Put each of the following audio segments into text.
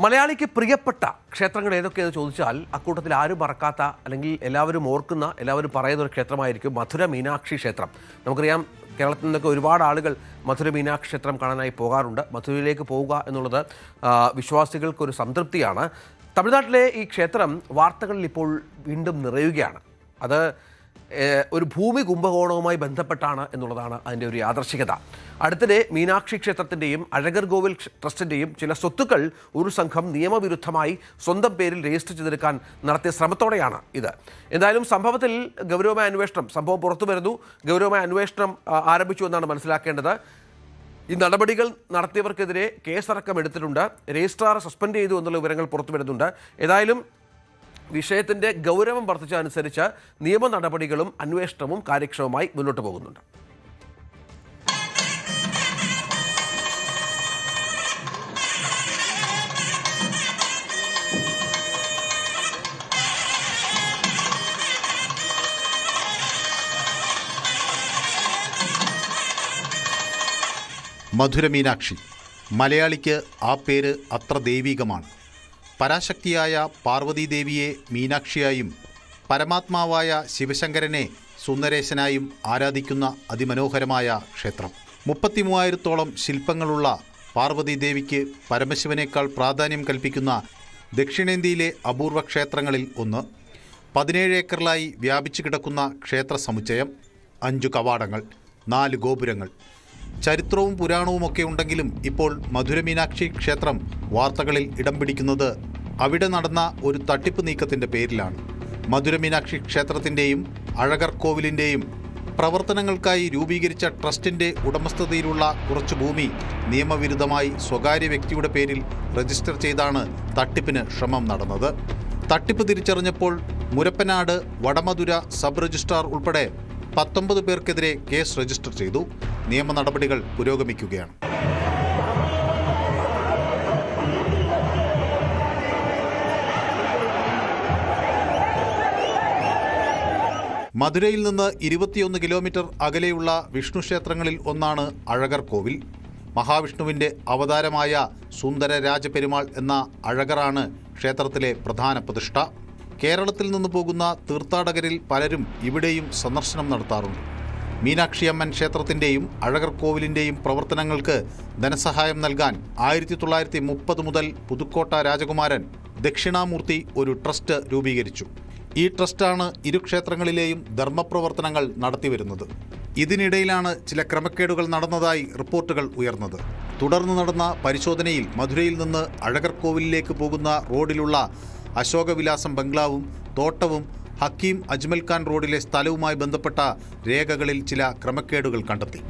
മലയാളിക്ക് പ്രിയപ്പെട്ട ക്ഷേത്രങ്ങൾ ഏതൊക്കെയെന്ന് ചോദിച്ചാൽ അക്കൂട്ടത്തിൽ ആരും മറക്കാത്ത അല്ലെങ്കിൽ എല്ലാവരും ഓർക്കുന്ന എല്ലാവരും പറയുന്ന ഒരു ക്ഷേത്രമായിരിക്കും മധുര മീനാക്ഷി ക്ഷേത്രം. നമുക്കറിയാം, കേരളത്തിൽ നിന്നൊക്കെ ഒരുപാട് ആളുകൾ മധുര മീനാക്ഷി ക്ഷേത്രം കാണാനായി പോകാറുണ്ട്. മധുരയിലേക്ക് പോവുക എന്നുള്ളത് വിശ്വാസികൾക്കൊരു സംതൃപ്തിയാണ്. തമിഴ്നാട്ടിലെ ഈ ക്ഷേത്രം വാർത്തകളിൽ ഇപ്പോൾ വീണ്ടും നിറയുകയാണ്. അത് ഒരു ഭൂമി കുംഭകോണവുമായി ബന്ധപ്പെട്ടാണ് എന്നുള്ളതാണ് അതിൻ്റെ ഒരു യാദർശികത. അടുത്തിടെ മീനാക്ഷി ക്ഷേത്രത്തിൻ്റെയും അഴകർ കോവിൽ ട്രസ്റ്റിൻ്റെയും ചില സ്വത്തുക്കൾ ഒരു സംഘം നിയമവിരുദ്ധമായി സ്വന്തം പേരിൽ രജിസ്റ്റർ ചെയ്തെടുക്കാൻ നടത്തിയ ശ്രമത്തോടെയാണ് ഇത്. എന്തായാലും സംഭവത്തിൽ ഗൗരവമായ അന്വേഷണം, സംഭവം പുറത്തു വരുന്നു, ഗൗരവമായ അന്വേഷണം ആരംഭിച്ചു എന്നാണ് മനസ്സിലാക്കേണ്ടത്. ഈ നടപടികൾ നടത്തിയവർക്കെതിരെ കേസടക്കം എടുത്തിട്ടുണ്ട്. രജിസ്ട്രാർ സസ്പെൻഡ് ചെയ്തു എന്നുള്ള വിവരങ്ങൾ പുറത്തു വരുന്നുണ്ട്. ഏതായാലും വിഷയത്തിൻ്റെ ഗൗരവം വർദ്ധിച്ചതനുസരിച്ച് നിയമ നടപടികളും അന്വേഷണവും കാര്യക്ഷമമായി മുന്നോട്ട് പോകുന്നുണ്ട്. മധുര മീനാക്ഷി, മലയാളിക്ക് ആ പേര് അത്ര ദൈവികമാണ്. പരാശക്തിയായ പാർവതീദേവിയെ മീനാക്ഷിയായും പരമാത്മാവായ ശിവശങ്കരനെ സുന്ദരേശനായും ആരാധിക്കുന്ന അതിമനോഹരമായ ക്ഷേത്രം. 33,000-ഓളം ശില്പങ്ങളുള്ള പാർവതീദേവിക്ക് പരമശിവനേക്കാൾ പ്രാധാന്യം കൽപ്പിക്കുന്ന ദക്ഷിണേന്ത്യയിലെ അപൂർവ ക്ഷേത്രങ്ങളിൽ ഒന്ന്. 17 ഏക്കറിലായി വ്യാപിച്ചു കിടക്കുന്ന ക്ഷേത്ര സമുച്ചയം, 5 കവാടങ്ങൾ, 4 ഗോപുരങ്ങൾ. ചരിത്രവും പുരാണവുമൊക്കെ ഉണ്ടെങ്കിലും ഇപ്പോൾ മധുര മീനാക്ഷി ക്ഷേത്രം വാർത്തകളിൽ ഇടം പിടിക്കുന്നത് അവിടെ നടന്ന ഒരു തട്ടിപ്പ് നീക്കത്തിൻ്റെ പേരിലാണ്. മധുര മീനാക്ഷി ക്ഷേത്രത്തിൻ്റെയും അഴകർ കോവിലിൻ്റെയും പ്രവർത്തനങ്ങൾക്കായി രൂപീകരിച്ച ട്രസ്റ്റിൻ്റെ ഉടമസ്ഥതയിലുള്ള കുറച്ച് ഭൂമി നിയമവിരുദ്ധമായി സ്വകാര്യ വ്യക്തിയുടെ പേരിൽ രജിസ്റ്റർ ചെയ്താണ് തട്ടിപ്പിന് ശ്രമം നടന്നത്. തട്ടിപ്പ് തിരിച്ചറിഞ്ഞപ്പോൾ മുരപ്പനാട് വടമധുര സബ് രജിസ്ട്രാർ ഉൾപ്പെടെ 19 പേർക്കെതിരെ കേസ് രജിസ്റ്റർ ചെയ്തു. നിയമ നടപടികൾ പുരോഗമിക്കുകയാണ്. മധുരയിൽ നിന്ന് 21 കിലോമീറ്റർ അകലെയുള്ള വിഷ്ണു ക്ഷേത്രങ്ങളിൽ ഒന്നാണ് അഴകർ കോവിൽ. മഹാവിഷ്ണുവിൻ്റെ അവതാരമായ സുന്ദര രാജപെരുമാൾ എന്ന അഴകറാണ് ക്ഷേത്രത്തിലെ പ്രധാന പ്രതിഷ്ഠ. കേരളത്തിൽ നിന്ന് പോകുന്ന തീർത്ഥാടകരിൽ പലരും ഇവിടെയും സന്ദർശനം നടത്താറുണ്ട്. മീനാക്ഷിയമ്മൻ ക്ഷേത്രത്തിൻ്റെയും അഴകർ കോവിലിൻ്റെയും പ്രവർത്തനങ്ങൾക്ക് ധനസഹായം നൽകാൻ 1930 മുതൽ പുതുക്കോട്ട രാജകുമാരൻ ദക്ഷിണാമൂർത്തി ഒരു ട്രസ്റ്റ് രൂപീകരിച്ചു. ഈ ട്രസ്റ്റാണ് ഇരു ക്ഷേത്രങ്ങളിലെയും ധർമ്മപ്രവർത്തനങ്ങൾ നടത്തിവരുന്നത്. ഇതിനിടയിലാണ് ചില ക്രമക്കേടുകൾ നടന്നതായി റിപ്പോർട്ടുകൾ ഉയർന്നത്. തുടർന്ന് നടന്ന പരിശോധനയിൽ മധുരയിൽ നിന്ന് അഴകർ കോവിലിലേക്ക് പോകുന്ന റോഡിലുള്ള അശോകവിലാസം ബംഗ്ലാവും തോട്ടവും ഹക്കീം അജ്മൽ ഖാൻ റോഡിലെ സ്ഥലവുമായി ബന്ധപ്പെട്ട രേഖകളിൽ ചില ക്രമക്കേടുകൾ കണ്ടെത്തി.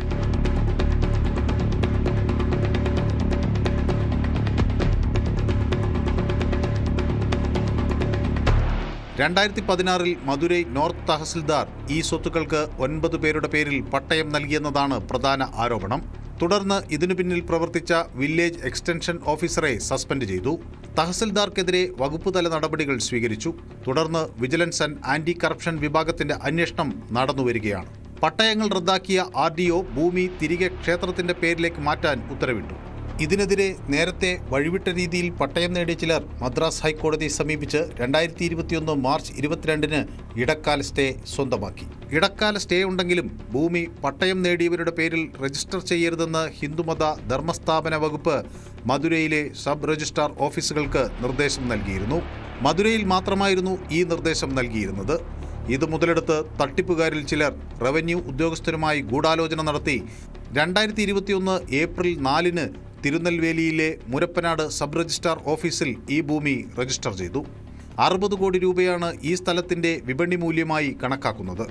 മധുരൈ നോർത്ത് തഹസിൽദാർ ഈ സ്വത്തുക്കൾക്ക് 9 പേരുടെ പേരിൽ പട്ടയം നൽകിയെന്നതാണ് പ്രധാന ആരോപണം. തുടർന്ന് ഇതിനു പിന്നിൽ പ്രവർത്തിച്ച വില്ലേജ് എക്സ്റ്റൻഷൻ ഓഫീസറെ സസ്പെൻഡ് ചെയ്തു. തഹസിൽദാർക്കെതിരെ വകുപ്പുതല നടപടികൾ സ്വീകരിച്ചു. തുടർന്ന് വിജിലൻസ് ആൻഡ് ആന്റി കറപ്ഷൻ വിഭാഗത്തിന്റെ അന്വേഷണം നടന്നുവരികയാണ്. പട്ടയങ്ങൾ റദ്ദാക്കിയ RDO ഭൂമി തിരികെ ക്ഷേത്രത്തിന്റെ പേരിലേക്ക് മാറ്റാൻ ഉത്തരവിട്ടു. ഇതിനെതിരെ നേരത്തെ വഴിവിട്ട രീതിയിൽ പട്ടയം നേടിയ ചിലർ മദ്രാസ് ഹൈക്കോടതിയെ സമീപിച്ച് 2021 മാർച്ച് 22-ന് ഇടക്കാല സ്റ്റേ സ്വന്തമാക്കി. ഇടക്കാല സ്റ്റേ ഉണ്ടെങ്കിലും ഭൂമി പട്ടയം നേടിയവരുടെ പേരിൽ രജിസ്റ്റർ ചെയ്യരുതെന്ന് ഹിന്ദുമത ധർമ്മസ്ഥാപന വകുപ്പ് മധുരയിലെ സബ് രജിസ്ട്രാർ ഓഫീസുകൾക്ക് നിർദ്ദേശം നൽകിയിരുന്നു. മധുരയിൽ മാത്രമായിരുന്നു ഈ നിർദ്ദേശം നൽകിയിരുന്നത്. ഇത് മുതലെടുത്ത് തട്ടിപ്പുകാരിൽ ചിലർ റവന്യൂ ഉദ്യോഗസ്ഥരുമായി ഗൂഢാലോചന നടത്തി 2021 ഏപ്രിൽ 4-ന് തിരുനെൽവേലിയിലെ മുരപ്പനാട് സബ് രജിസ്ട്രാർ ഓഫീസിൽ ഈ ഭൂമി രജിസ്റ്റർ ചെയ്തു. 60 കോടി രൂപയാണ് ഈ സ്ഥലത്തിൻ്റെ വിപണി മൂല്യമായി കണക്കാക്കുന്നത്.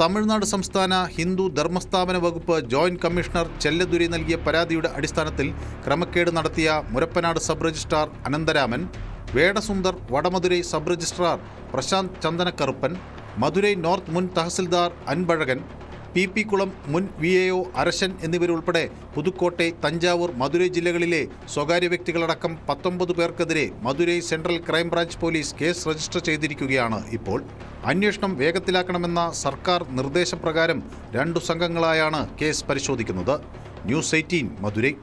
തമിഴ്നാട് സംസ്ഥാന ഹിന്ദു ധർമ്മസ്ഥാപന വകുപ്പ് ജോയിന്റ് കമ്മീഷണർ ചെല്ലദുരി നൽകിയ പരാതിയുടെ അടിസ്ഥാനത്തിൽ ക്രമക്കേട് നടത്തിയ Murappanad sub registrar Anantharaman, Vedasundar Vadamadurai sub registrar Prashanth Chandanakaruppan, Madurai north മുൻ തഹസിൽദാർ അൻപഴകൻ, PP കുളം മുൻ VAO അരശൻ എന്നിവരുൾപ്പെടെ പുതുക്കോട്ടെ, തഞ്ചാവൂർ, മധുരൈ ജില്ലകളിലെ സ്വകാര്യ വ്യക്തികളടക്കം 19 പേർക്കെതിരെ Madurai central crime branch police case register ചെയ്തിരിക്കുകയാണ് ഇപ്പോൾ. അന്വേഷണം വേഗത്തിലാക്കണമെന്ന സർക്കാർ നിർദ്ദേശപ്രകാരം 2 സംഘങ്ങളായാണ് കേസ് പരിശോധിക്കുന്നത്. ന്യൂസ് 18 മധുരൈ.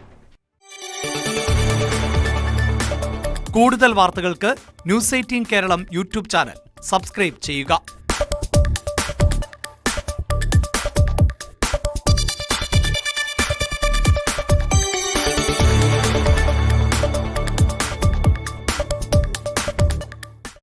കൂടുതൽ വാർത്തകൾക്ക് news 18 Keralam YouTube channel subscribe ചെയ്യുക.